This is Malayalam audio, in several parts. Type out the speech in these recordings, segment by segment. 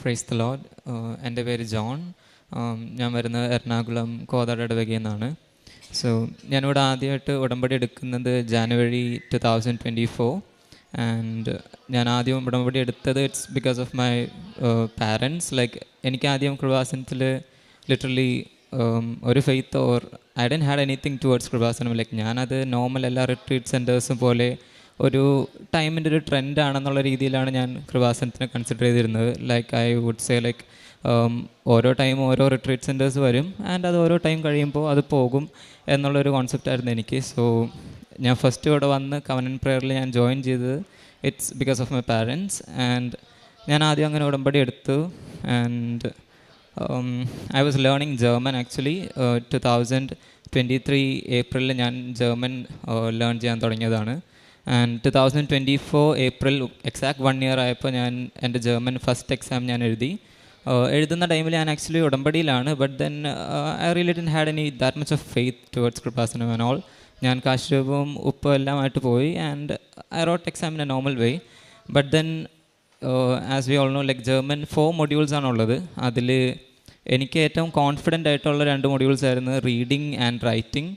Praise the Lord. എൻ്റെ പേര് ജോൺ. ഞാൻ വരുന്നത് എറണാകുളം കോതാട് ഇടവകയിൽ നിന്നാണ്. സോ ഞാനിവിടെ ആദ്യമായിട്ട് ഉടമ്പടി എടുക്കുന്നത് ജാനുവരി 2024. ആൻഡ് ഞാൻ ആദ്യം ഉടമ്പടി എടുത്തത് it's because of my parents. Like എനിക്ക് ആദ്യം കൃപാസനത്തിൽ ലിറ്ററലി ഒരു faith or I don't had anything towards കൃപാസനം. ലൈക്ക് ഞാനത് നോർമൽ എല്ലാ റിട്രീറ്റ് സെൻറ്റേഴ്സും പോലെ ഒരു ടൈമിൻ്റെ ഒരു ട്രെൻഡാണെന്നുള്ള രീതിയിലാണ് ഞാൻ കൃപാസനത്തിനെ കൺസിഡർ ചെയ്തിരുന്നത്. Like I would say like ഓരോ ടൈം ഓരോ റിട്രീറ്റ് സെൻറ്റേഴ്സ് വരും ആൻഡ് അത് ഓരോ ടൈം കഴിയുമ്പോൾ അത് പോകും എന്നുള്ളൊരു കോൺസെപ്റ്റായിരുന്നു എനിക്ക്. സോ ഞാൻ ഫസ്റ്റ് ഇവിടെ വന്ന് കവനന്റ് പ്രയറിൽ ഞാൻ ജോയിൻ ചെയ്തത് it's because of my parents. And ഞാൻ ആദ്യം അങ്ങനെ ഉടമ്പടി എടുത്തു. And I was learning German actually. 2023 ഏപ്രിലിൽ ഞാൻ ജർമ്മൻ ലേൺ ചെയ്യാൻ തുടങ്ങിയതാണ്. ആൻഡ് 2024 ഏപ്രിൽ എക്സാക്ട് 1 ഇയർ ആയപ്പോൾ ഞാൻ എൻ്റെ ജർമ്മൻ ഫസ്റ്റ് എക്സാം ഞാൻ എഴുതുന്ന ടൈമിൽ ഞാൻ ആക്ച്വലി ഉടമ്പടിയിലാണ്. But then I really didn't had any that much of faith towards Kripasanam and all. ഞാൻ കാശ്യപവും ഉപ്പും എല്ലാമായിട്ട് പോയി and I wrote exam in a normal way. But then as we all know like German 4 modules ആണുള്ളത്. അതിൽ എനിക്ക് ഏറ്റവും കോൺഫിഡൻ്റ് ആയിട്ടുള്ള 2 മൊഡ്യൂൾസ് ആയിരുന്നു reading and writing.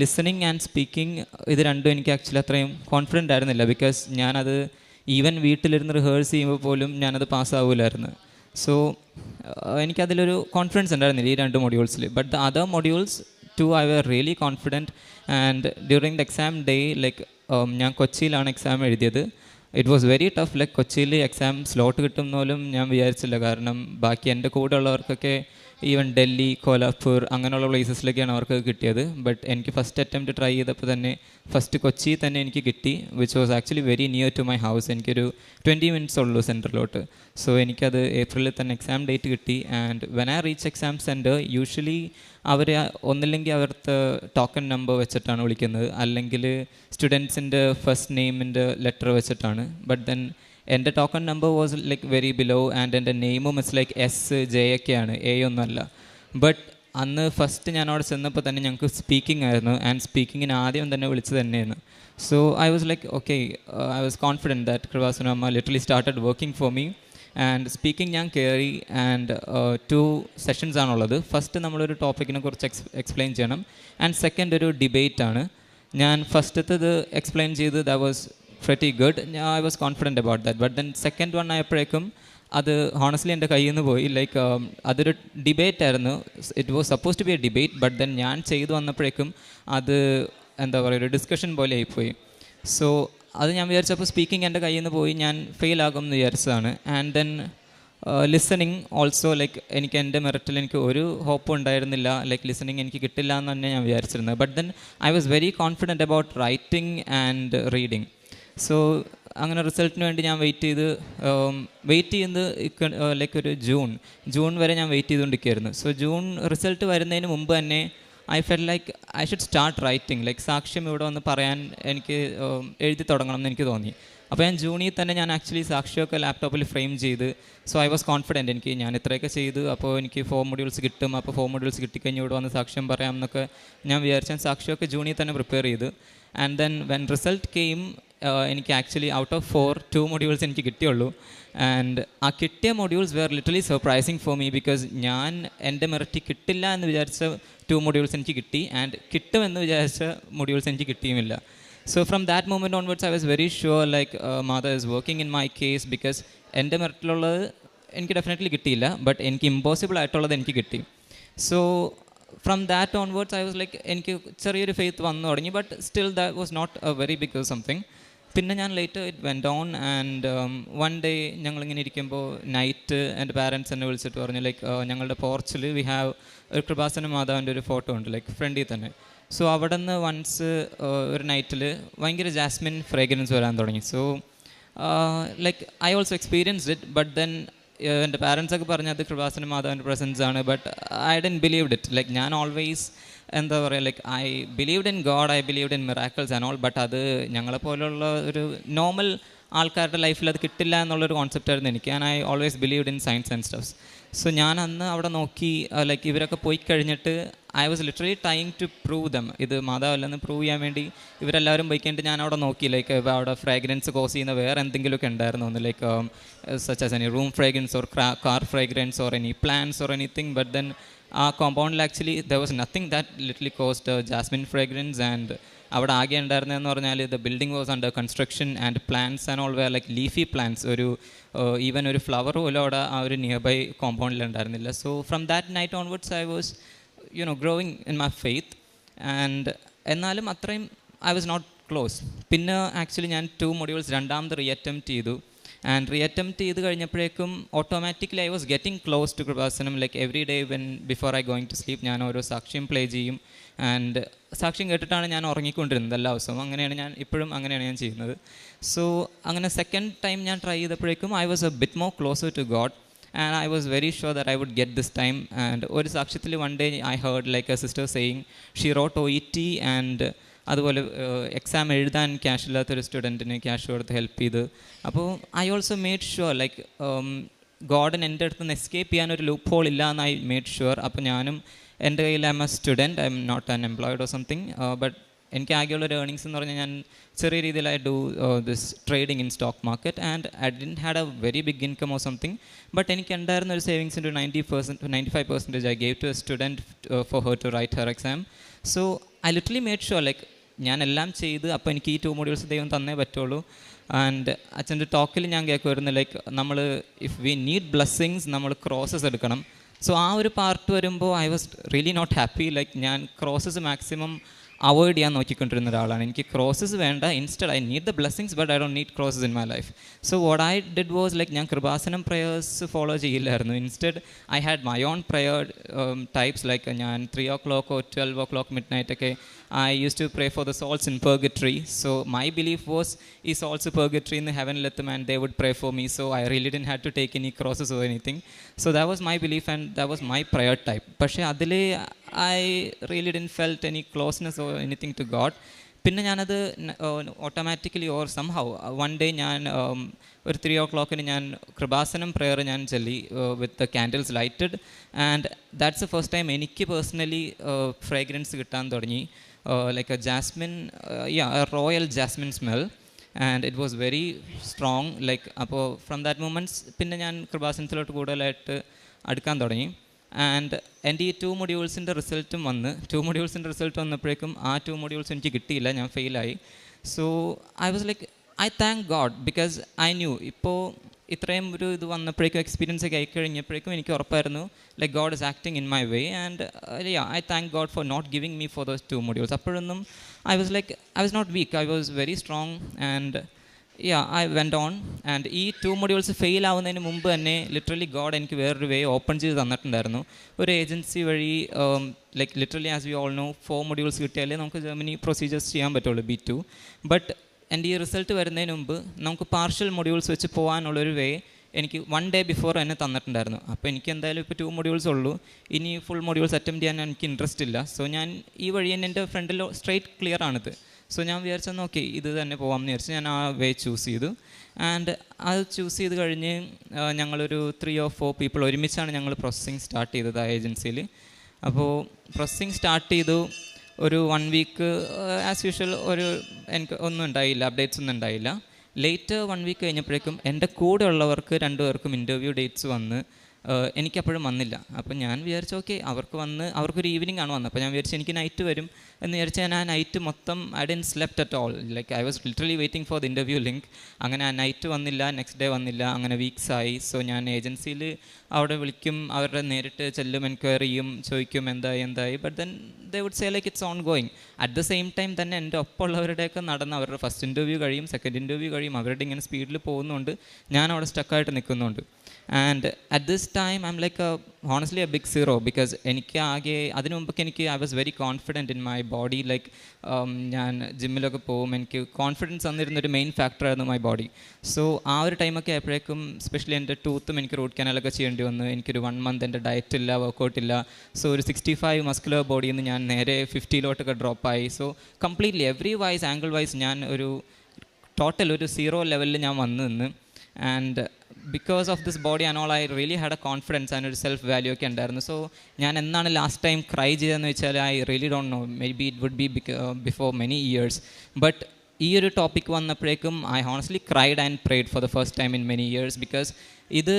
Listening and speaking ഇത് രണ്ടും എനിക്ക് ആക്ച്വലി അത്രയും കോൺഫിഡൻ്റ് ആയിരുന്നില്ല. ബിക്കോസ് ഞാനത് ഈവൻ വീട്ടിലിരുന്ന് റിഹേഴ്സ് ചെയ്യുമ്പോൾ പോലും ഞാനത് പാസ്സാവില്ലായിരുന്നു. സോ എനിക്കതിലൊരു കോൺഫിഡൻസ് ഉണ്ടായിരുന്നില്ല ഈ 2 മൊഡ്യൂൾസിൽ. But the other modules too I were really confident. And during the exam day like ഞാൻ കൊച്ചിയിലാണ് എക്സാം എഴുതിയത്. It was very tough. Like കൊച്ചിയിൽ എക്സാം സ്ലോട്ട് കിട്ടും പോലും ഞാൻ വിചാരിച്ചില്ല. കാരണം ബാക്കി എൻ്റെ കൂടെ ഉള്ളവർക്കൊക്കെ ഈവൻ ഡൽഹി, കോലാപ്പൂർ അങ്ങനെയുള്ള പ്ലേസസിലൊക്കെയാണ് അവർക്ക് കിട്ടിയത്. ബട്ട് എനിക്ക് ഫസ്റ്റ് അറ്റംപ്റ്റ് ട്രൈ ചെയ്തപ്പോൾ തന്നെ ഫസ്റ്റ് കൊച്ചി തന്നെ എനിക്ക് കിട്ടി, which was actually very near to my house. എനിക്കൊരു 20 മിനിറ്റ്സ് ഉള്ളൂ സെൻറ്ററിലോട്ട്. സോ എനിക്കത് ഏപ്രിലിൽ തന്നെ എക്സാം ഡേറ്റ് കിട്ടി. And when I reach exam centre usually അവർ ഒന്നില്ലെങ്കിൽ അവരുടെ ടോക്കൺ നമ്പർ വെച്ചിട്ടാണ് വിളിക്കുന്നത്, അല്ലെങ്കിൽ സ്റ്റുഡൻസിൻ്റെ ഫസ്റ്റ് നെയിമിൻ്റെ ലെറ്റർ വെച്ചിട്ടാണ്. ബട്ട് ദെൻ എൻ്റെ token number was like very below and എൻ്റെ നെയിമും ഇറ്റ്സ് ലൈക്ക് SJ ഒക്കെയാണ്, A ഒന്നുമല്ല. ബട്ട് അന്ന് ഫസ്റ്റ് ഞാൻ അവിടെ ചെന്നപ്പോൾ തന്നെ ഞങ്ങൾക്ക് സ്പീക്കിംഗ് ആയിരുന്നു. ആൻഡ് സ്പീക്കിങ്ങിന് ആദ്യം തന്നെ വിളിച്ചത് തന്നെയായിരുന്നു. So I was like okay, I was confident that Kripasanam അമ്മ literally started working for me. And speaking ഞാൻ കയറി. ആൻഡ് 2 സെഷൻസ് ആണുള്ളത്. ഫസ്റ്റ് നമ്മളൊരു ടോപ്പിക്കിനെ കുറിച്ച് എക്സ്പ്ലെയിൻ ചെയ്യണം. ആൻഡ് സെക്കൻഡ് ഒരു ഡിബേറ്റ് ആണ്. ഞാൻ ഫസ്റ്റത്തേത് എക്സ്പ്ലെയിൻ ചെയ്ത് that was pretty good. I was confident about that. But then second one ആയപ്പോഴേക്കും അത് ഹോണസ്റ്റ്ലി എൻ്റെ കയ്യിൽ നിന്ന് പോയി. ലൈക്ക് അതൊരു ഡിബേറ്റ് ആയിരുന്നു. It was suppose to be a debate. But then ഞാൻ ചെയ്തു വന്നപ്പോഴേക്കും അത് എന്താ പറയുക, ഒരു ഡിസ്കഷൻ പോലെ ആയിപ്പോയി. സോ അത് ഞാൻ വിചാരിച്ചപ്പോൾ സ്പീക്കിംഗ് എൻ്റെ കയ്യിൽ നിന്ന് പോയി, ഞാൻ ഫെയിൽ ആകും എന്ന് വിചാരിച്ചതാണ്. And then listening also like എനിക്ക് എൻ്റെ മെറിറ്റിൽ എനിക്ക് ഒരു ഹോപ്പും ഉണ്ടായിരുന്നില്ല. ലൈക്ക് ലിസണിങ് എനിക്ക് കിട്ടില്ല എന്ന് തന്നെ ഞാൻ വിചാരിച്ചിരുന്നത്. But then I was very confident about writing and reading. So അങ്ങനെ റിസൾട്ടിന് വേണ്ടി ഞാൻ വെയിറ്റ് ചെയ്യുന്നത് ലൈക്ക് ഒരു ജൂൺ വരെ ഞാൻ വെയിറ്റ് ചെയ്തുകൊണ്ടിരിക്കുകയായിരുന്നു. സോ ജൂൺ റിസൾട്ട് വരുന്നതിന് മുമ്പ് തന്നെ I felt like I should start writing. Like സാക്ഷ്യം ഇവിടെ വന്ന് പറയാൻ എനിക്ക് എഴുതി തുടങ്ങണം എന്ന് എനിക്ക് തോന്നി. അപ്പോൾ ഞാൻ ജൂണിൽ തന്നെ ഞാൻ ആക്ച്വലി സാക്ഷിയൊക്കെ ലാപ്ടോപ്പിൽ ഫ്രെയിം ചെയ്ത്. സോ ഐ വാസ് കോൺഫിഡൻറ്റ് എനിക്ക് ഞാൻ ഇത്രയൊക്കെ ചെയ്തു, അപ്പോൾ എനിക്ക് 4 മൊഡ്യൂൾസ് കിട്ടും. അപ്പോൾ 4 മൊഡ്യൂൾസ് കിട്ടിക്കഴിഞ്ഞ് ഇവിടെ വന്ന് സാക്ഷ്യം പറയാം എന്നൊക്കെ ഞാൻ വിചാരിച്ചാൽ സാക്ഷിയൊക്കെ ജൂണിൽ തന്നെ പ്രിപ്പയർ ചെയ്ത്. And then when result came എനിക്ക് ആക്ച്വലി ഔട്ട് ഓഫ് 4 2 മൊഡ്യൂൾസ് എനിക്ക് കിട്ടിയുള്ളൂ. ആൻഡ് ആ കിട്ടിയ modules were literally surprising for me. Because ഞാൻ എൻ്റെ മെറിറ്റ് കിട്ടില്ല എന്ന് വിചാരിച്ച 2 മൊഡ്യൂൾസ് എനിക്ക് കിട്ടി. ആൻഡ് കിട്ടുമെന്ന് വിചാരിച്ച മൊഡ്യൂൾസ് എനിക്ക് കിട്ടിയുമില്ല. So from that moment onwards I was very sure like mother is working in my case. Because എൻ്റെ മെറിറ്റിലുള്ളത് എനിക്ക് ഡെഫിനറ്റ്ലി കിട്ടിയില്ല, ബട്ട് എനിക്ക് ഇമ്പോസിബിൾ ആയിട്ടുള്ളത് എനിക്ക് കിട്ടി. So from that onwards I was like എനിക്ക് ചെറിയൊരു ഫെയ്ത്ത് വന്നു തുടങ്ങി. But still that was not a very big something. പിന്നെ ഞാൻ later it went on. And one day ഞങ്ങളിങ്ങനെ ഇരിക്കുമ്പോൾ നൈറ്റ് എൻ്റെ പാരൻസ് എന്നെ വിളിച്ചിട്ട് പറഞ്ഞു ലൈക്ക് ഞങ്ങളുടെ പോർച്ചിൽ വി ഹാവ് ഒരു കൃപാസന മാതാവിൻ്റെ ഒരു ഫോട്ടോ ഉണ്ട് ലൈക്ക് ഫ്രണ്ടിൽ തന്നെ. സോ അവിടെ നിന്ന് വൺസ് ഒരു നൈറ്റിൽ ഭയങ്കര ജാസ്മിൻ ഫ്രേഗ്രൻസ് വരാൻ തുടങ്ങി. So like I also experienced it. But then എൻ്റെ പാരൻസൊക്കെ പറഞ്ഞത് കൃപാസന മാതാവിൻ്റെ പ്രസൻസ് ആണ്. But I didn't believed it. Like ഞാൻ ഓൾവേസ് എന്താ പറയുക like I believed in God, I believed in miracles and all. But അത് ഞങ്ങളെപ്പോലുള്ള ഒരു നോർമൽ ആൾക്കാരുടെ ലൈഫിൽ അത് കിട്ടില്ല എന്നുള്ളൊരു കോൺസെപ്റ്റായിരുന്നു എനിക്ക്. And I always believed in science and stuffs. So ഞാൻ അന്ന് അവിടെ നോക്കി ലൈക്ക് ഇവരൊക്കെ പോയി കഴിഞ്ഞിട്ട് I was literally trying to prove them ഇത് മാതാവല്ലെന്ന് പ്രൂവ് ചെയ്യാൻ വേണ്ടി ഇവരെല്ലാവരും പോയി കഴിഞ്ഞിട്ട് ഞാൻ അവിടെ നോക്കി ലൈക്ക് അവിടെ ഫ്രാഗ്രൻസ് കോസ് ചെയ്യുന്ന വേറെ എന്തെങ്കിലുമൊക്കെ ഉണ്ടായിരുന്നു ഒന്ന് like such as any room fragrance or car fragrance or any plants or anything but then ആ കോമ്പൗണ്ടിൽ actually there was nothing that literally cost jasmine fragrance and അവിടെ ആകെ ഉണ്ടായിരുന്നതെന്ന് പറഞ്ഞാൽ the building was under construction and plants and all were like leafy plants ഒരു ഈവൻ ഒരു ഫ്ലവർ പോലും അവിടെ ആ ഒരു നിയർ ബൈ കോമ്പൗണ്ടിൽ ഉണ്ടായിരുന്നില്ല. So from that night onwards I was growing in my faith and എന്നാലും അത്രയും ഐ വാസ് നോട്ട് ക്ലോസ്. പിന്നെ ആക്ച്വലി ഞാൻ 2 modules രണ്ടാമത് റീഅറ്റംപ്റ്റ് ചെയ്തു ആൻഡ് റീഅറ്റംപ്റ്റ് ചെയ്ത് കഴിഞ്ഞപ്പോഴേക്കും automatically I was getting close to Kripasanam like every day when before I going to sleep ഞാൻ ഓരോ സാക്ഷ്യം പ്ലേ ചെയ്യും ആൻഡ് സാക്ഷ്യം കേട്ടിട്ടാണ് ഞാൻ ഉറങ്ങിക്കൊണ്ടിരുന്നത് എല്ലാ ദിവസവും. അങ്ങനെയാണ് ഞാൻ ഇപ്പോഴും അങ്ങനെയാണ് ഞാൻ ചെയ്യുന്നത്. സോ അങ്ങനെ സെക്കൻഡ് ടൈം ഞാൻ ട്രൈ ചെയ്തപ്പോഴേക്കും I was a bit more closer to God and I was very sure that I would get this time. And ഒരു സാക്ഷ്യത്തിൽ one day I heard like a sister saying she wrote OET and അതുപോലെ എക്സാം എഴുതാൻ ക്യാഷ് ഇല്ലാത്തൊരു സ്റ്റുഡൻറ്റിന് ക്യാഷ് കൊടുത്ത് ഹെൽപ്പ് ചെയ്ത്. അപ്പോൾ I also made sure like ഗോഡൻ എൻ്റെ അടുത്ത് നിന്ന് എസ്കേപ്പ് ചെയ്യാനൊരു ലൂപ്പ് ഹോൾ ഇല്ല എന്ന് ഐ മെയ്ഡ് ഷുവർ. അപ്പോൾ ഞാനും എൻ്റെ കയ്യിൽ I'm a student, I'm not an employed or something, but എനിക്ക് ആകെയുള്ളൊരു ഏർണിങ്സ് എന്ന് പറഞ്ഞാൽ ഞാൻ ചെറിയ രീതിയിൽ I do this trading in stock market and I didn't had a very big income or something. But എനിക്ക് ഉണ്ടായിരുന്ന ഒരു സേവിങ്സിൻ്റെ 95% I gave to a student for her to write her exam. So I literally made sure like ഞാൻ എല്ലാം ചെയ്ത് അപ്പോൾ എനിക്ക് ഈ 2 modules ദൈവം തന്നേ പറ്റുള്ളൂ. ആൻഡ് അച്ഛൻ്റെ ടോക്കിൽ ഞാൻ കേൾക്കുമായിരുന്നു ലൈക്ക് നമ്മൾ ഇഫ് വി നീഡ് ബ്ലെസ്സിങ്സ് നമ്മൾ ക്രോസസ് എടുക്കണം. സോ ആ ഒരു പാർട്ട് വരുമ്പോൾ I was really not happy. Like ഞാൻ ക്രോസസ് മാക്സിമം അവോയ്ഡ് ചെയ്യാൻ നോക്കിക്കൊണ്ടിരുന്ന ഒരാളാണ്. എനിക്ക് ക്രോസസ് വേണ്ട, instead I need the blessings but I don't need crosses in my life. So what I did was like ഞാൻ കൃപാസനം പ്രയേഴ്സ് ഫോളോ ചെയ്യില്ലായിരുന്നു. Instead I had my own prayer types like ഞാൻ 3 o'clock or 12 o'clock midnight ഒക്കെ I used to pray for the souls in purgatory. So my belief was ഈ souls purgatory in the heaven എത്തും and they would pray for me. So I really didn't have to take any crosses or anything. So that was my belief and that was my prayer type. പക്ഷേ അതിൽ I really didn't felt any closeness or anything to God. പിന്നെ ഞാനത് automatically or somehow one day ഞാൻ ഒരു 3 o'clock ഞാൻ കൃപാസനം പ്രെയർ ഞാൻ ചൊല്ലി with the candles lighted and that's the first time എനിക്ക് പേഴ്സണലി ഫ്രേഗ്രൻസ് കിട്ടാൻ തുടങ്ങി like a jasmine royal jasmine smell and it was very strong like. അപ്പോൾ ഫ്രം ദാറ്റ് മൊമെൻറ്റ്സ് പിന്നെ ഞാൻ കൃപാസനത്തിലോട്ട് കൂടുതലായിട്ട് അടുക്കാൻ തുടങ്ങി. ആൻഡ് എൻ്റെ ഈ 2 modules റിസൾട്ടും വന്ന് 2 modules റിസൾട്ട് വന്നപ്പോഴേക്കും ആ 2 modules എനിക്ക് കിട്ടിയില്ല, ഞാൻ ഫെയിലായി. So I was like I thank God because I knew ഇപ്പോൾ ഇത്രയും ഒരു ഇത് വന്നപ്പോഴേക്കും എക്സ്പീരിയൻസ് ഒക്കെ ആയിക്കഴിഞ്ഞപ്പോഴേക്കും എനിക്ക് ഉറപ്പായിരുന്നു like God is acting in my way and I thank God for not giving me for those 2 modules. അപ്പോഴൊന്നും I was not weak, I was very strong and I went on. And ഈ 2 modules ഫെയിൽ ആവുന്നതിന് മുമ്പ് തന്നെ ലിറ്ററലി ഗോഡ് എനിക്ക് വേറൊരു വേ ഓപ്പൺ ചെയ്ത് തന്നിട്ടുണ്ടായിരുന്നു. ഒരു ഏജൻസി വഴി like literally as we all no 4 modules കിട്ടിയാലേ നമുക്ക് ജർമ്മനി പ്രൊസീജിയേഴ്സ് ചെയ്യാൻ പറ്റുള്ളൂ B2. ബട്ട് എൻ്റെ ഈ റിസൾട്ട് വരുന്നതിന് മുമ്പ് നമുക്ക് പാർഷ്യൽ modules വെച്ച് പോകാനുള്ളൊരു വേ എനിക്ക് 1 day ബിഫോർ എന്നെ തന്നിട്ടുണ്ടായിരുന്നു. അപ്പോൾ എനിക്ക് എന്തായാലും ഇപ്പോൾ 2 modules ഉള്ളൂ, ഇനി ഫുൾ modules അറ്റംപ്റ്റ് ചെയ്യാൻ എനിക്ക് ഇൻട്രസ്റ്റ് ഇല്ല. സോ ഞാൻ ഈ വഴി തന്നെ എൻ്റെ ഫ്രണ്ടിൽ സ്ട്രെയിറ്റ് ക്ലിയർ ആണിത്. സോ ഞാൻ വിചാരിച്ചെന്ന് ഓക്കെ ഇത് തന്നെ പോകാമെന്ന് വിചാരിച്ച് ഞാൻ ആ വേ ചൂസ് ചെയ്തു. ആൻഡ് അത് ചൂസ് ചെയ്ത് കഴിഞ്ഞ് ഞങ്ങളൊരു 3 or 4 people ഒരുമിച്ചാണ് ഞങ്ങൾ പ്രോസസ്സിങ് സ്റ്റാർട്ട് ചെയ്തത് ആ ഏജൻസിയിൽ. അപ്പോൾ പ്രോസസ്സിങ് സ്റ്റാർട്ട് ചെയ്തു ഒരു 1 week ആസ് യൂഷ്വൽ എനിക്ക് ഒന്നും ഉണ്ടായില്ല, അപ്ഡേറ്റ്സ് ഒന്നും ഉണ്ടായില്ല. ലേറ്റർ 1 week കഴിഞ്ഞപ്പോഴേക്കും എൻ്റെ കൂടെ ഉള്ളവർക്ക് 2 പേർക്കും ഇൻ്റർവ്യൂ ഡേറ്റ്സ് വന്ന് എനിക്കപ്പോഴും വന്നില്ല. അപ്പം ഞാൻ വിചാരിച്ചു ഓക്കെ അവർക്കൊരു ഈവനിങ് ആണ് വന്നത്. അപ്പോൾ ഞാൻ വിചാരിച്ചു എനിക്ക് നൈറ്റ് വരും എന്ന് വിചാരിച്ചാൽ ഞാൻ ആ നൈറ്റ് മൊത്തം I didn't slept at all. Like I was literally waiting for the interview link. അങ്ങനെ ആ നൈറ്റ് വന്നില്ല, നെക്സ്റ്റ് ഡേ വന്നില്ല, അങ്ങനെ വീക്സ് ആയി. സോ ഞാൻ ഏജൻസിയിൽ അവിടെ വിളിക്കും, അവരുടെ നേരിട്ട് ചെല്ലും, എൻക്വയറി ചെയ്യും, ചോദിക്കും എന്തായി. But then they would say like it's on going. At the same time തന്നെ എൻ്റെ ഒപ്പമുള്ളവരുടെയൊക്കെ നടന്ന് അവരുടെ ഫസ്റ്റ് ഇൻ്റർവ്യൂ കഴിയും, സെക്കൻഡ് ഇൻ്റർവ്യൂ കഴിയും, അവരുടെ ഇങ്ങനെ സ്പീഡിൽ പോകുന്നുണ്ട്, ഞാൻ അവിടെ സ്റ്റക്കായിട്ട് നിൽക്കുന്നുണ്ട്. And at this time I'm like honestly a big zero because എനിക്ക് ആകെ അതിനു മുമ്പൊക്കെ എനിക്ക് I was very confident in my body. Like ഞാൻ ജിമ്മിലൊക്കെ പോകും, എനിക്ക് കോൺഫിഡൻസ് തന്നിരുന്നൊരു മെയിൻ ഫാക്ടറായിരുന്നു മൈ ബോഡി. സോ ആ ഒരു ടൈമൊക്കെ ആയപ്പോഴേക്കും സ്പെഷ്യലി എൻ്റെ ടൂത്തും എനിക്ക് റൂട്ട് കനാലൊക്കെ ചെയ്യേണ്ടി വന്നു. എനിക്കൊരു 1 month എൻ്റെ ഡയറ്റ് ഇല്ല, വർക്കൗട്ട് ഇല്ല. സോ ഒരു 65 മസ്കുലർ ബോഡിയിൽ നിന്ന് ഞാൻ നേരെ 50 ഡ്രോപ്പായി. So completely every wise angle wise ഞാൻ ഒരു ടോട്ടൽ ഒരു 0 ലെവലിൽ ഞാൻ വന്നു നിന്ന്. And because of this body and all I really had a confidence and ഒരു സെൽഫ് വാല്യൂ ഒക്കെ ഉണ്ടായിരുന്നു. സോ ഞാൻ എന്നാണ് ലാസ്റ്റ് ടൈം ക്രൈ ചെയ്തതെന്ന് വെച്ചാൽ I really don't know, maybe it would be before many years. But ഈ ഒരു ടോപ്പിക് വന്നപ്പോഴേക്കും I honestly cried and prayed for the first time in many years. Because ഇത്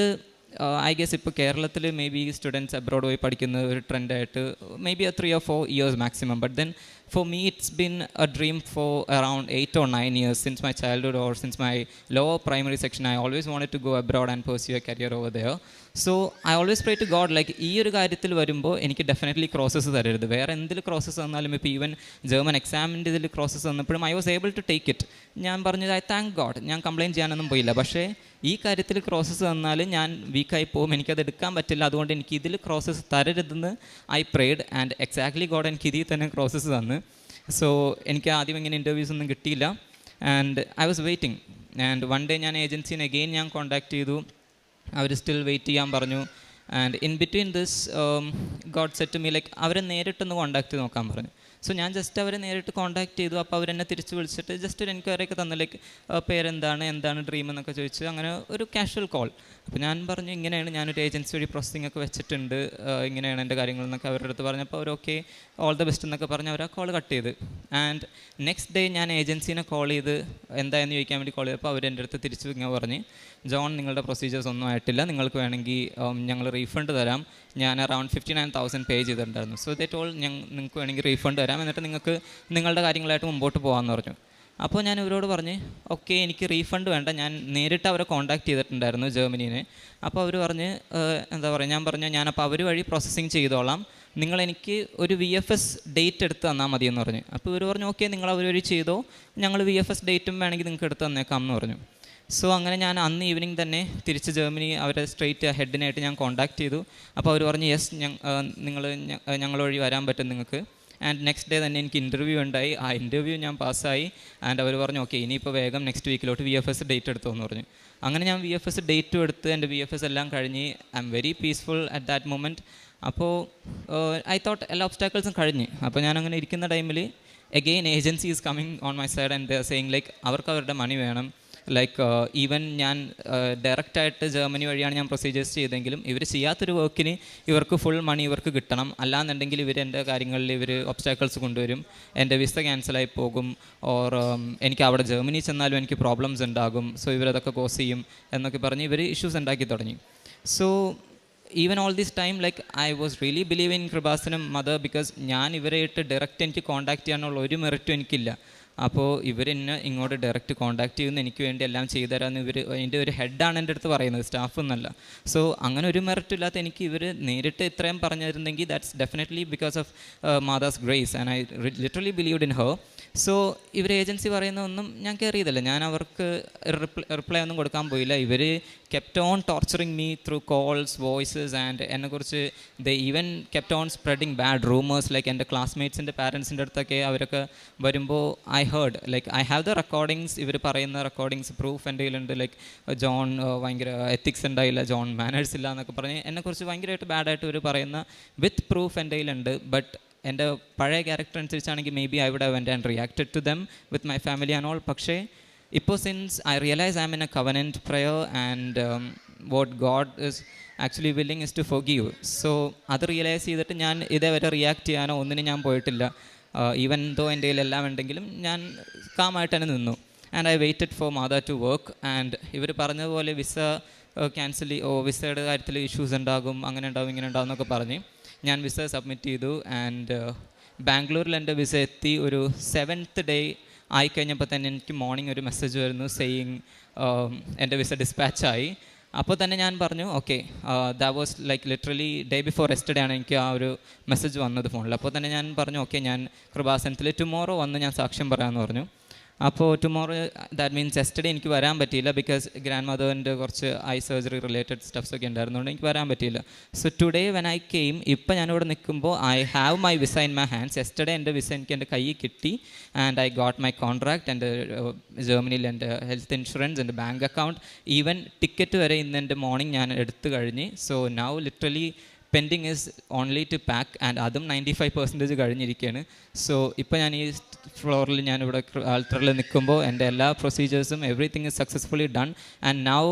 ഐ ഗെസ് ഇപ്പോൾ കേരളത്തിൽ മേ ബി സ്റ്റുഡൻസ് അബ്രോഡ് പോയി പഠിക്കുന്ന ഒരു ട്രെൻഡായിട്ട് maybe 3 or 4 years maximum. But then for me it's been a dream for around 8 or 9 years since my childhood or since my lower primary section. I always wanted to go abroad and pursue a career over there. So I always pray to God, like ഈ ഒരു കാര്യത്തിൽ വരുമ്പോൾ എനിക്ക് ഡെഫിനറ്റ്ലി ക്രോസസ് തരരുത്. വേറെ എന്തിൽ ക്രോസസ് തന്നാലും ഇപ്പോൾ ഈവൻ ജർമ്മൻ എക്സാമിൻ്റെ ഇതിൽ ക്രോസസ് തന്നപ്പോഴും I was able to take it. ഞാൻ പറഞ്ഞത് ഐ താങ്ക് ഗോഡ്, ഞാൻ കംപ്ലയിൻറ്റ് ചെയ്യാനൊന്നും പോയില്ല. പക്ഷേ ഈ കാര്യത്തിൽ ക്രോസസ് തന്നാൽ ഞാൻ വീക്കായി പോകും, എനിക്കത് എടുക്കാൻ പറ്റില്ല. അതുകൊണ്ട് എനിക്ക് ഇതിൽ ക്രോസസ് തരരുതെന്ന് I prayed and exactly God എനിക്ക് ഇതിൽ തന്നെ ക്രോസസ് തന്ന്. സോ എനിക്ക് ആദ്യം ഇങ്ങനെ ഇൻ്റർവ്യൂസ് ഒന്നും കിട്ടിയില്ല and I was waiting. And one day ഞാൻ ഏജൻസീനെ അഗെയിൻ ഞാൻ കോൺടാക്ട് ചെയ്തു. അവർ സ്റ്റിൽ വെയിറ്റ് ചെയ്യാൻ പറഞ്ഞു. And in between this God set to me like അവരെ നേരിട്ടൊന്ന് കോൺടാക്ട് ചെയ്ത് നോക്കാൻ പറഞ്ഞു. സോ ഞാൻ ജസ്റ്റ് അവരെ നേരിട്ട് കോൺടാക്ട് ചെയ്തു. അപ്പോൾ അവരെന്നെ തിരിച്ച് വിളിച്ചിട്ട് ജസ്റ്റ് ഒരു എൻക്വയറി ഒക്കെ തന്നു, ലൈക്ക് എന്താണ് ഡ്രീം എന്നൊക്കെ ചോദിച്ചു. അങ്ങനെ ഒരു കാഷ്വൽ കോൾ. അപ്പോൾ ഞാൻ പറഞ്ഞു ഇങ്ങനെയാണ്, ഞാനൊരു ഏജൻസി വഴി പ്രോസസ്സിംഗ് ഒക്കെ വെച്ചിട്ടുണ്ട്, ഇങ്ങനെയാണ് എൻ്റെ കാര്യങ്ങളെന്നൊക്കെ അവരുടെ അടുത്ത് പറഞ്ഞപ്പോൾ അവർ ഓക്കെ ഓൾ ദ ബെസ്റ്റ് എന്നൊക്കെ പറഞ്ഞ് അവർ ആ കോൾ കട്ട് ചെയ്ത്. ആൻഡ് നെക്സ്റ്റ് ഡേ ഞാൻ ഏജൻസീനെ കോൾ ചെയ്ത് എന്തായെന്ന് ചോദിക്കാൻ വേണ്ടി കോൾ ചെയ്തപ്പോൾ അവർ എൻ്റെ അടുത്ത് തിരിച്ച് ഇങ്ങനെ പറഞ്ഞ്, ജോൺ നിങ്ങളുടെ പ്രൊസീജിയേഴ്സ് ഒന്നും ആയിട്ടില്ല, നിങ്ങൾക്ക് വേണമെങ്കിൽ ഞങ്ങൾ റീഫണ്ട് തരാം. ഞാൻ അറൗണ്ട് 59,000 പേ ചെയ്തിട്ടുണ്ടായിരുന്നു. സോ ദേ ടോൾ നിങ്ങൾക്ക് വേണമെങ്കിൽ റീഫണ്ട് തരാം, എന്നിട്ട് നിങ്ങൾക്ക് നിങ്ങളുടെ കാര്യങ്ങളായിട്ട് മുമ്പോട്ട് പോകാമെന്ന് പറഞ്ഞു. അപ്പോൾ ഞാൻ ഇവരോട് പറഞ്ഞ് ഓക്കെ എനിക്ക് റീഫണ്ട് വേണ്ട, ഞാൻ നേരിട്ട് അവരെ കോൺടാക്ട് ചെയ്തിട്ടുണ്ടായിരുന്നു ജർമ്മനീനെ. അപ്പോൾ അവർ പറഞ്ഞ് ഞാൻ പറഞ്ഞു ഞാനപ്പോൾ അവർ വഴി പ്രോസസ്സിങ് ചെയ്തോളാം, നിങ്ങളെനിക്ക് ഒരു VFS ഡേറ്റ് എടുത്ത് തന്നാൽ മതിയെന്ന് പറഞ്ഞു. അപ്പോൾ ഇവർ പറഞ്ഞു ഓക്കെ നിങ്ങൾ അവർ വഴി ചെയ്തോ, ഞങ്ങൾ VFS ഡേറ്റും വേണമെങ്കിൽ നിങ്ങൾക്ക് എടുത്ത് തന്നേക്കാം എന്ന് പറഞ്ഞു. സോ അങ്ങനെ ഞാൻ അന്ന് ഈവനിങ് തന്നെ തിരിച്ച് ജർമ്മനി അവരെ സ്ട്രേറ്റ് ഹെഡിനായിട്ട് ഞാൻ കോൺടാക്ട് ചെയ്തു. അപ്പോൾ അവർ പറഞ്ഞു യെസ് ഞങ്ങൾ വഴി വരാൻ പറ്റും നിങ്ങൾക്ക്. ആൻഡ് നെക്സ്റ്റ് ഡേ തന്നെ എനിക്ക് ഇൻ്റർവ്യൂ ഉണ്ടായി. ആ ഇൻ്റർവ്യൂ ഞാൻ പാസ്സായി. ആൻഡ് അവർ പറഞ്ഞു ഓക്കെ ഇനിയിപ്പോൾ വേഗം നെക്സ്റ്റ് വീക്കിലോട്ട് VFS ഡേറ്റ് എടുത്തോ എന്ന് പറഞ്ഞു. അങ്ങനെ ഞാൻ VFS ഡേറ്റും എടുത്ത് എൻ്റെ VFS എല്ലാം കഴിഞ്ഞ് I am very peaceful at that moment. അപ്പോൾ ഐ തോട്ട് എല്ലാ ഒബ്സ്റ്റാക്കിൾസും കഴിഞ്ഞ്. അപ്പോൾ ഞാൻ അങ്ങനെ ഇരിക്കുന്ന ടൈമിൽ again agency is coming on my side and they are saying like അവർക്ക് അവരുടെ മണി വേണം. ലൈക്ക് ഈവൻ ഞാൻ ഡയറക്റ്റായിട്ട് ജർമ്മനി വഴിയാണ് ഞാൻ പ്രൊസീജിയേഴ്സ് ചെയ്തെങ്കിലും ഇവർ ചെയ്യാത്തൊരു വർക്കിന് ഇവർക്ക് ഫുൾ മണി ഇവർക്ക് കിട്ടണം. അല്ലാന്നുണ്ടെങ്കിൽ ഇവർ എൻ്റെ കാര്യങ്ങളിൽ ഇവർ ഒബ്സ്റ്റാക്കിൾസ് കൊണ്ടുവരും, എൻ്റെ വിസ ക്യാൻസലായി പോകും, ഓർ എനിക്ക് അവിടെ ജർമ്മനി ചെന്നാലും എനിക്ക് പ്രോബ്ലംസ് ഉണ്ടാകും. സോ ഇവരതൊക്കെ കോസ് ചെയ്യും എന്നൊക്കെ പറഞ്ഞ് ഇവർ ഇഷ്യൂസ് ഉണ്ടാക്കി തുടങ്ങി. So even all this time like I was really believe in Kripasanam mother, because ഞാൻ ഇവരായിട്ട് ഡയറക്റ്റ് എനിക്ക് കോൺടാക്ട് ചെയ്യാനുള്ള ഒരു മെറിറ്റും എനിക്കില്ല. അപ്പോൾ ഇവരെന്നെ ഇങ്ങോട്ട് ഡയറക്റ്റ് കോൺടാക്ട് ചെയ്യുന്നു, എനിക്ക് വേണ്ടി എല്ലാം ചെയ്തു തരാമെന്ന് ഇവർ അതിൻ്റെ ഒരു ഹെഡാണ് എൻ്റെ അടുത്ത് പറയുന്നത്, സ്റ്റാഫൊന്നുമല്ല. സോ അങ്ങനെ ഒരു മെറിറ്റും ഇല്ലാത്ത എനിക്ക് ഇവർ നേരിട്ട് ഇത്രയും പറഞ്ഞിരുന്നെങ്കിൽ that's definitely because of Matha's grace and I literally believed in her. So ഇവർ ഏജൻസി പറയുന്നതൊന്നും ഞാൻ കെയർ ചെയ്തില്ല, ഞാൻ അവർക്ക് റിപ്ലൈ ഒന്നും കൊടുക്കാൻ പോയില്ല. ഇവർ kept on torturing me through calls, voices, and എന്നെക്കുറിച്ച് they even kept on spreading bad rumors. like എൻ്റെ ക്ലാസ്മേറ്റ്സിൻ്റെ പാരൻസിൻ്റെ അടുത്തൊക്കെ അവരൊക്കെ വരുമ്പോൾ I heard, like I have the recordings, ഇവർ പറയുന്ന റെക്കോർഡിങ്സ് പ്രൂഫ് എൻ്റെ കയ്യിലുണ്ട്. ലൈക്ക് ജോൺ ഭയങ്കര എത്തിക്സ് ഉണ്ടായില്ല, ജോൺ മാനേഴ്സ് ഇല്ല എന്നൊക്കെ പറഞ്ഞ് എന്നെക്കുറിച്ച് ഭയങ്കരമായിട്ട് ബാഡായിട്ട് ഇവർ പറയുന്ന വിത്ത് പ്രൂഫ് എൻ്റെ കയ്യിലുണ്ട്. ബട്ട് എൻ്റെ പഴയ ക്യാരക്ടർ അനുസരിച്ചാണെങ്കിൽ maybe I would have went and reacted to them with my family and all. പക്ഷേ ഇപ്പോൾ since I realise I am in a covenant prayer and what God is actually willing is to forgive. So അത് റിയലൈസ് ചെയ്തിട്ട് ഞാൻ ഇതേവരെ റിയാക്ട് ചെയ്യാനോ ഒന്നിനും ഞാൻ പോയിട്ടില്ല. ഈവൻ ദോ എൻ്റെ കയ്യിലെല്ലാം ഉണ്ടെങ്കിലും ഞാൻ കാമായിട്ട് തന്നെ നിന്നു. And I waited for mother to work. And ഇവർ പറഞ്ഞതുപോലെ വിസ ക്യാൻസൽ വിസയുടെ കാര്യത്തിൽ ഇഷ്യൂസ് ഉണ്ടാകും, അങ്ങനെ ഉണ്ടാകും ഇങ്ങനെ ഉണ്ടാകും എന്നൊക്കെ പറഞ്ഞ് ഞാൻ വിസ സബ്മിറ്റ് ചെയ്തു. ആൻഡ് ബാംഗ്ലൂരിൽ എൻ്റെ വിസ എത്തി. ഒരു 7th ഡേ ആയിക്കഴിഞ്ഞപ്പോൾ തന്നെ എനിക്ക് മോർണിംഗ് ഒരു മെസ്സേജ് വരുന്നു സെയിങ് എൻ്റെ വിസ ഡിസ്പാച്ചായി. അപ്പോൾ തന്നെ ഞാൻ പറഞ്ഞു okay, that was like literally day before yesterday ആണ് എനിക്ക് ആ ഒരു മെസ്സേജ് വന്നത് ഫോണിൽ. അപ്പോൾ തന്നെ ഞാൻ പറഞ്ഞു ഓക്കെ, ഞാൻ കൃപാസനത്തിൽ ടുമോറോ വന്ന് ഞാൻ സാക്ഷ്യം പറയാമെന്ന് പറഞ്ഞു. അപ്പോൾ ടുമോറോ ദാറ്റ് മീൻസ് യെസ്റ്റർഡേ എനിക്ക് വരാൻ പറ്റിയില്ല, ബിക്കോസ് ഗ്രാൻഡ് മദറിൻ്റെ കുറച്ച് ഐ സർജറി റിലേറ്റഡ് സ്റ്റഫ്സ് ഒക്കെ ഉണ്ടായിരുന്നുകൊണ്ട് എനിക്ക് വരാൻ പറ്റിയില്ല. So today when I came, ഇപ്പം ഞാനിവിടെ നിൽക്കുമ്പോൾ I have my visa in my hands. Yesterday എൻ്റെ വിസ എനിക്ക് എൻ്റെ കയ്യിൽ കിട്ടി. And I got my contract, എൻ്റെ ജർമ്മനിയിൽ എൻ്റെ ഹെൽത്ത് ഇൻഷുറൻസ്, എൻ്റെ ബാങ്ക് അക്കൗണ്ട്, ഈവൻ ടിക്കറ്റ് വരെ ഇന്ന് എൻ്റെ മോർണിംഗ് ഞാൻ എടുത്തു കഴിഞ്ഞ്. So now literally pending is only to pack, and അതും 95% കഴിഞ്ഞിരിക്കുകയാണ്. സോ ഇപ്പോൾ ഞാൻ ഈ ഫസ്റ്റ് ഫ്ലോറിൽ ഞാനിവിടെ ആൾട്ടറിൽ നിൽക്കുമ്പോൾ എൻ്റെ എല്ലാ പ്രൊസീജിയേഴ്സും everything is successfully done. And now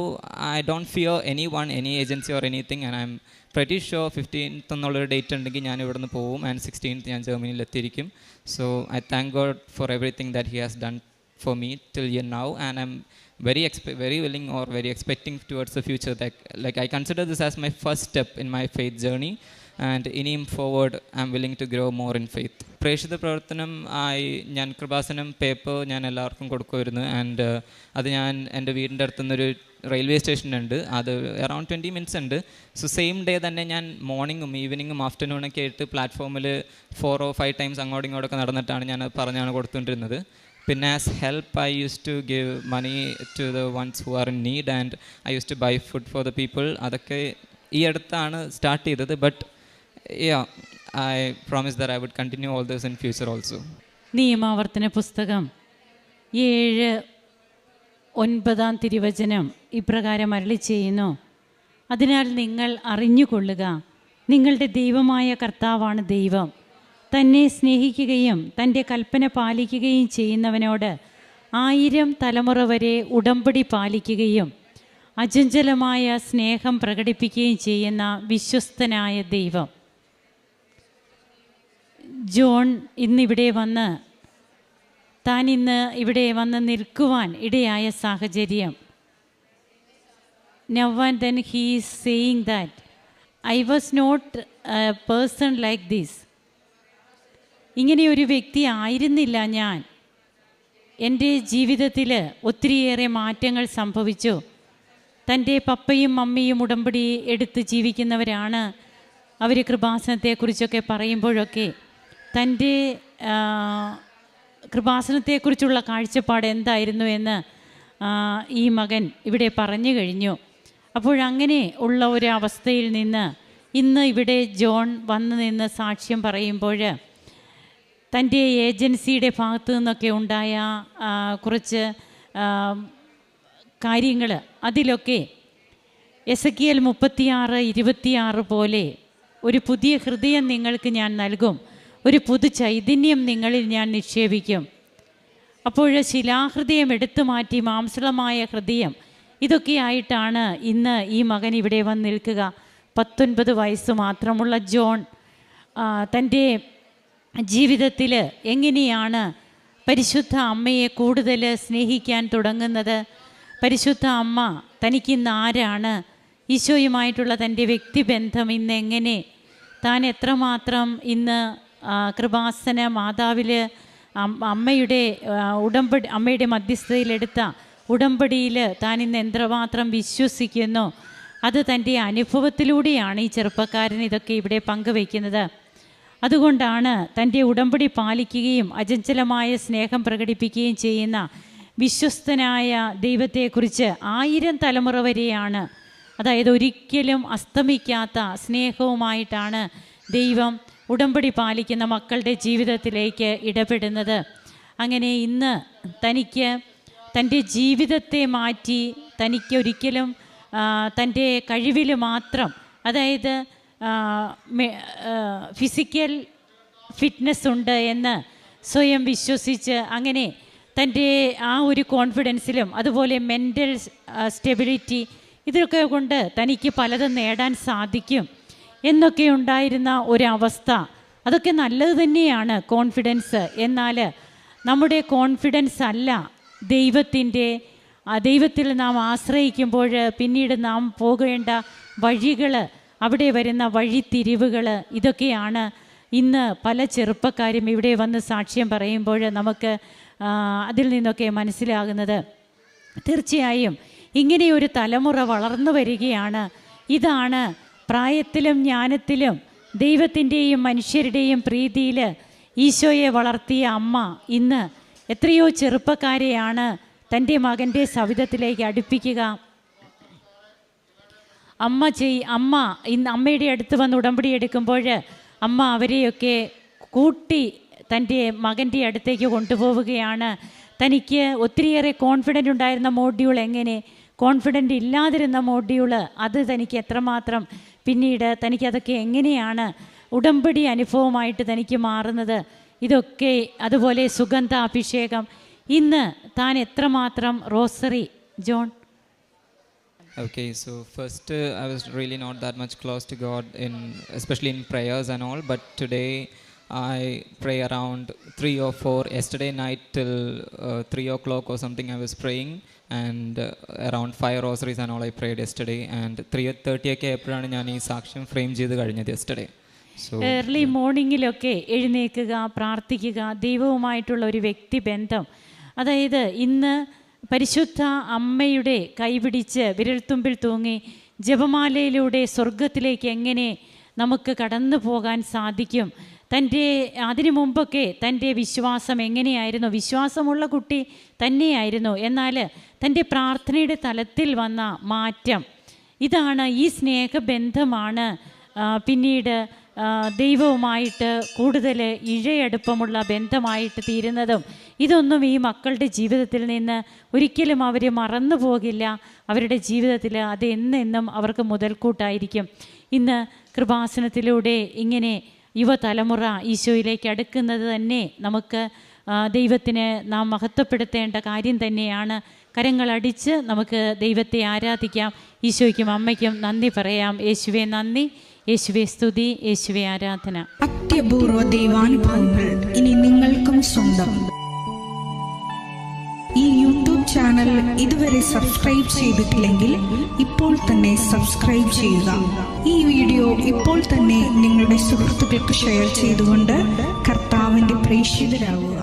I don't fear any agency or anything. And I am pretty sure 15th എന്നുള്ളൊരു ഡേറ്റ് ഉണ്ടെങ്കിൽ ഞാൻ ഇവിടെ നിന്ന് പോവും. ആൻഡ് 16th ഞാൻ ജർമ്മനിയിൽ എത്തിയിരിക്കും. So I thank God for everything that he has done for me till now, and I'm very willing or very expecting towards the future. That like I consider this as my first step in my faith journey, and ഇനിയും forward I'm willing to grow more in faith. പ്രേക്ഷിത പ്രവർത്തനം ഞാൻ കൃപാസനം പേപ്പർ ഞാൻ എല്ലാവർക്കും കൊടുക്കുമായിരുന്നു. ആൻഡ് അത് ഞാൻ എൻ്റെ വീടിൻ്റെ അടുത്തുനിന്നൊരു റെയിൽവേ സ്റ്റേഷനുണ്ട്, അത് അറൗണ്ട് 20 minutes ഉണ്ട്. സോ സെയിം ഡേ തന്നെ ഞാൻ മോർണിംഗും ഈവനിങ്ങും ആഫ്റ്റർനൂണൊക്കെ ആയിട്ട് പ്ലാറ്റ്ഫോമിൽ 4 or 5 times അങ്ങോട്ടും ഇങ്ങോട്ടൊക്കെ നടന്നിട്ടാണ് ഞാൻ പറഞ്ഞാണ് കൊടുത്തുകൊണ്ടിരുന്നത്. പിന്നെ as help I use to give money to the ones who are in need, and I use to buy food for the people. അതൊക്കെ ഈ അടുത്താണ് സ്റ്റാർട്ട് ചെയ്തത്. But I promise that I would continue all this in future also. നിയമാവർത്തന പുസ്തകം 7:9 തിരുവചനം ഇപ്രകാരം അരുളി ചെയ്യുന്നു: അതിനാൽ നിങ്ങൾ അറിഞ്ഞുകൊള്ളുക, നിങ്ങളുടെ ദൈവമായ കർത്താവാണ് ദൈവം. തന്നെ സ്നേഹിക്കുകയും തൻ്റെ കൽപ്പന പാലിക്കുകയും ചെയ്യുന്നവനോട് 1000 തലമുറ വരെ ഉടമ്പടി പാലിക്കുകയും അചഞ്ചലമായ സ്നേഹം പ്രകടിപ്പിക്കുകയും ചെയ്യുന്ന വിശ്വസ്തനായ ദൈവം. ജോൺ ഇന്ന് ഇവിടെ വന്ന് നിൽക്കുവാൻ ഇടയായ സാഹചര്യം, now and then he is saying that I was not a person like this. ഇങ്ങനെയൊരു വ്യക്തി ആയിരുന്നില്ല ഞാൻ. എൻ്റെ ജീവിതത്തിൽ ഒത്തിരിയേറെ മാറ്റങ്ങൾ സംഭവിച്ചു. തൻ്റെ പപ്പയും മമ്മിയും ഉടമ്പടി എടുത്ത് ജീവിക്കുന്നവരാണ്. അവർ കൃപാസനത്തെക്കുറിച്ചൊക്കെ പറയുമ്പോഴൊക്കെ തൻ്റെ കൃപാസനത്തെക്കുറിച്ചുള്ള കാഴ്ചപ്പാട് എന്തായിരുന്നു എന്ന് ഈ മകൻ ഇവിടെ പറഞ്ഞു കഴിഞ്ഞു. അപ്പോഴങ്ങനെ ഉള്ള ഒരു അവസ്ഥയിൽ നിന്ന് ഇന്ന് ഇവിടെ ജോൺ വന്നു നിന്ന് സാക്ഷ്യം പറയുമ്പോൾ തൻ്റെ ഏജൻസിയുടെ ഭാഗത്തു നിന്നൊക്കെ ഉണ്ടായ കുറച്ച് കാര്യങ്ങൾ, അതിലൊക്കെ എസെക്കിയേൽ 36:26 പോലെ ഒരു പുതിയ ഹൃദയം നിങ്ങൾക്ക് ഞാൻ നൽകും, ഒരു പുതു ചൈതന്യം നിങ്ങളിൽ ഞാൻ നിക്ഷേപിക്കും. അപ്പോൾ ശിലാഹൃദയം എടുത്തു മാറ്റി മാംസളമായ ഹൃദയം, ഇതൊക്കെയായിട്ടാണ് ഇന്ന് ഈ മകൻ ഇവിടെ വന്ന് നിൽക്കുക. 19 വയസ്സ് മാത്രമുള്ള ജോൺ തൻ്റെ ജീവിതത്തിൽ എങ്ങനെയാണ് പരിശുദ്ധ അമ്മയെ കൂടുതൽ സ്നേഹിക്കാൻ തുടങ്ങുന്നത്? പരിശുദ്ധ അമ്മ തനിക്കിന്ന് ആരാണ്? ഈശോയുമായിട്ടുള്ള തൻ്റെ വ്യക്തിബന്ധം ഇന്ന് എങ്ങനെ? താൻ എത്രമാത്രം ഇന്ന് കൃപാസന മാതാവിൽ അമ്മയുടെ മധ്യസ്ഥതയിലെടുത്ത ഉടമ്പടിയിൽ താൻ ഇന്ന് എത്രമാത്രം വിശ്വസിക്കുന്നു? അത് തൻ്റെ അനുഭവത്തിലൂടെയാണ് ഈ ചെറുപ്പക്കാരൻ ഇതൊക്കെ ഇവിടെ പങ്കുവയ്ക്കുന്നത്. അതുകൊണ്ടാണ് തൻ്റെ ഉടമ്പടി പാലിക്കുകയും അചഞ്ചലമായ സ്നേഹം പ്രകടിപ്പിക്കുകയും ചെയ്യുന്ന വിശ്വസ്തനായ ദൈവത്തെക്കുറിച്ച് 1000 തലമുറ വരെയാണ്, അതായത് ഒരിക്കലും അസ്തമിക്കാത്ത സ്നേഹവുമായിട്ടാണ് ദൈവം ഉടമ്പടി പാലിക്കുന്ന മക്കളുടെ ജീവിതത്തിലേക്ക് ഇടപെടുന്നത്. അങ്ങനെ ഇന്ന് തനിക്ക് തൻ്റെ ജീവിതത്തെ മാറ്റി, തനിക്കൊരിക്കലും തൻ്റെ കഴിവിൽ മാത്രം, അതായത് ഫിസിക്കൽ ഫിറ്റ്നസ് ഉണ്ട് എന്ന് സ്വയം വിശ്വസിച്ച് അങ്ങനെ തൻ്റെ ആ ഒരു കോൺഫിഡൻസിലും അതുപോലെ മെൻ്റൽ സ്റ്റെബിലിറ്റി ഇതൊക്കെ കൊണ്ട് തനിക്ക് പലതും നേടാൻ സാധിക്കും എന്നൊക്കെ ഉണ്ടായിരുന്ന ഒരവസ്ഥ. അതൊക്കെ നല്ലത് തന്നെയാണ്, കോൺഫിഡൻസ്. എന്നാൽ നമ്മുടെ കോൺഫിഡൻസ് അല്ല ദൈവത്തിൽ നാം ആശ്രയിക്കുമ്പോൾ പിന്നീട് നാം പോകേണ്ട വഴികൾ, അവിടെ വരുന്ന വഴിത്തിരിവുകൾ, ഇതൊക്കെയാണ് ഇന്ന് പല ചെറുപ്പക്കാരും ഇവിടെ വന്ന് സാക്ഷ്യം പറയുമ്പോൾ നമുക്ക് അതിൽ നിന്നൊക്കെ മനസ്സിലാകുന്നത്. തീർച്ചയായും ഇങ്ങനെയൊരു തലമുറ വളർന്നു വരികയാണ്. ഇതാണ് പ്രായത്തിലും ജ്ഞാനത്തിലും ദൈവത്തിൻ്റെയും മനുഷ്യരുടെയും പ്രീതിയിൽ ഈശോയെ വളർത്തിയ അമ്മ ഇന്ന് എത്രയോ ചെറുപ്പക്കാരെയാണ് തൻ്റെ മകൻ്റെ സവിധത്തിലേക്ക് അടുപ്പിക്കുക. അമ്മ ഇന്ന് അമ്മയുടെ അടുത്ത് വന്ന് ഉടമ്പടി എടുക്കുമ്പോൾ അമ്മ അവരെയൊക്കെ കൂട്ടി തൻ്റെ മകൻ്റെ അടുത്തേക്ക് കൊണ്ടുപോവുകയാണ്. തനിക്ക് ഒത്തിരിയേറെ കോൺഫിഡൻ്റ് ഉണ്ടായിരുന്ന മോഡ്യൂൾ എങ്ങനെ കോൺഫിഡൻ്റ് ഇല്ലാതിരുന്ന മോഡ്യൂൾ, അത് തനിക്ക് എത്രമാത്രം പിന്നീട് തനിക്കതൊക്കെ എങ്ങനെയാണ് ഉടമ്പടി അനുഭവമായിട്ട് തനിക്ക് മാറുന്നത് ഇതൊക്കെ, അതുപോലെ സുഗന്ധാഭിഷേകം. ഇന്ന് താൻ എത്രമാത്രം rosary John? Okay, so first I was really not that much close to God, especially in prayers and all, but today I pray around 3 or 4. Yesterday night till 3 o'clock or something I was praying, and around 5 rosaries and all I prayed yesterday, and 3:30 ഒക്കെ എപ്പോഴാണ് ഞാൻ ഈ സാക്ഷ്യം ഫ്രെയിം ചെയ്ത് കഴിഞ്ഞത് yesterday. So ഏർലി മോർണിംഗിലൊക്കെ എഴുന്നേൽക്കുക, പ്രാർത്ഥിക്കുക, ദൈവവുമായിട്ടുള്ള ഒരു വ്യക്തിബന്ധം. അതായത് ഇന്ന് പരിശുദ്ധ അമ്മയുടെ കൈപിടിച്ച് വിരൽത്തുമ്പിൽ തൂങ്ങി ജപമാലയിലൂടെ സ്വർഗത്തിലേക്ക് എങ്ങനെ നമുക്ക് കടന്നു പോകാൻ സാധിക്കും? അതിനു മുമ്പൊക്കെ തൻ്റെ വിശ്വാസം എങ്ങനെയായിരുന്നു? വിശ്വാസമുള്ള കുട്ടി തന്നെയായിരുന്നു. എന്നാൽ തൻ്റെ പ്രാർത്ഥനയുടെ തലത്തിൽ വന്ന മാറ്റം ഇതാണ്. ഈ സ്നേഹബന്ധമാണ് പിന്നീട് ദൈവവുമായിട്ട് കൂടുതൽ ഇഴയടുപ്പമുള്ള ബന്ധമായിട്ട് തീരുന്നതും. ഇതൊന്നും ഈ മക്കളുടെ ജീവിതത്തിൽ നിന്ന് ഒരിക്കലും അവർ മറന്നു പോകില്ല. അവരുടെ ജീവിതത്തിൽ അത് എന്നെന്നും അവർക്ക് മുതൽക്കൂട്ടായിരിക്കും. ഇന്ന് കൃപാസനത്തിലൂടെ ഇങ്ങനെ യുവതലമുറ ഈശോയിലേക്ക് അടുക്കുന്നത് തന്നെ നമുക്ക് ദൈവത്തിന് നാം മഹത്വപ്പെടുത്തേണ്ട കാര്യം തന്നെയാണ്. കരങ്ങളടിച്ച് നമുക്ക് ദൈവത്തെ ആരാധിക്കാം. ഈശോയ്ക്കും അമ്മയ്ക്കും നന്ദി പറയാം. യേശുവേ നന്ദി, യേശുവേ സ്തുതി, യേശുവേ ആരാധന. അത്യപൂർവ ദൈവാനുഭവങ്ങൾ ഇനി നിങ്ങൾക്കും സ്വന്തം. ഈ യൂട്യൂബ് ചാനൽ ഇതുവരെ സബ്സ്ക്രൈബ് ചെയ്തിട്ടില്ലെങ്കിൽ ഇപ്പോൾ തന്നെ സബ്സ്ക്രൈബ് ചെയ്യുക. ഈ വീഡിയോ ഇപ്പോൾ തന്നെ നിങ്ങളുടെ സുഹൃത്തുക്കൾക്ക് ഷെയർ ചെയ്തുകൊണ്ട് കർത്താവിൻ്റെ പ്രേക്ഷിതരാകുക.